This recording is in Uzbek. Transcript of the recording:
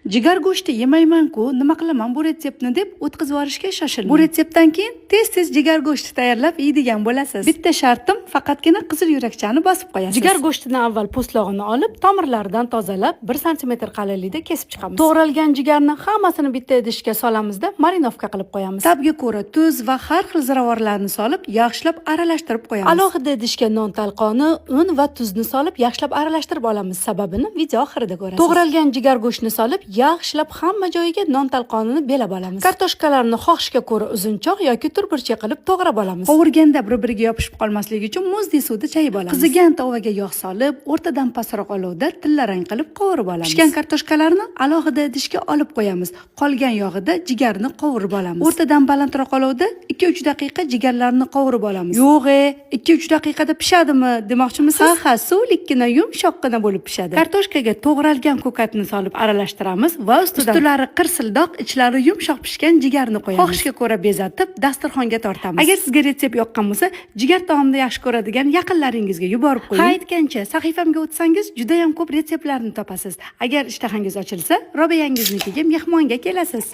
Jigar go'shti yemayman-ku, nima qilaman bu retseptni deb o'tkazib yuborishga shoshilmang. Bu retseptdan keyin tez-tez jigar go'shti tayyorlab yeydigan bo'lasiz. Bitta shartim faqatgina qizil yurakchani bosib qo'yasiz. Jigar go'shtini avval po'stlog'ini olib, tomirlaridan tozalab, 1 sm qalinlikda kesib chiqamiz. To'g'ralgan jigarni hammasini bitta idishga solamizda marinovka qilib qo'yamiz. Tabga ko'ra tuz va har xil ziravorlarni solib, yaxshilab aralashtirib qo'yamiz. Alohida idishga non talqoni, un va tuzni solib, yaxshilab aralashtirib olamiz. Sababini video oxirida ko'rasiz. To'g'ralgan jigar go'shtini solib, yaxshilab hamma joyiga non talqonini belab olamiz. Kartoshkalarni xohishga ko'ra uzunchoq yoki turburchak qilib to'g'rab olamiz. Qovurganda bir-biriga yopishib qolmasligi uchun muzli suvda chayib olamiz. Qizigan tovaga yog' solib, o'rtadan pastroq olovda tillarang qilib qovurib olamiz. Pishgan kartoshkalarni alohida idishga olib qo'yamiz. Qolgan yog'ida jigarni qovurib olamiz. O'rtadan balandroq olovda 2-3 daqiqa jigarlarni qovurib olamiz. Yo'q, 2-3 daqiqada pishadimi demoqchimisiz? Ha, suvlikkina, yumshoqqina bo'lib pishadi. Kartoshkaga to'g'ralgan ko'katni solib aralashtiramiz va ustilari qirsildoq, ichlari yumshoq pishgan jigarni qo'yamiz. Xohishga ko'ra bezatib, dasturxonga tortamiz. Agar sizga retsept yoqqan bo'lsa, jigar taomni yaxshi ko'radigan yaqinlaringizga yuborib qo'ying. Ha, aytgancha, sahifamga o'tsangiz, juda ham ko'p retseptlarni topasiz. Agar ishtahangiz ochilsa, Robiyangizniki mehmonga kelasiz.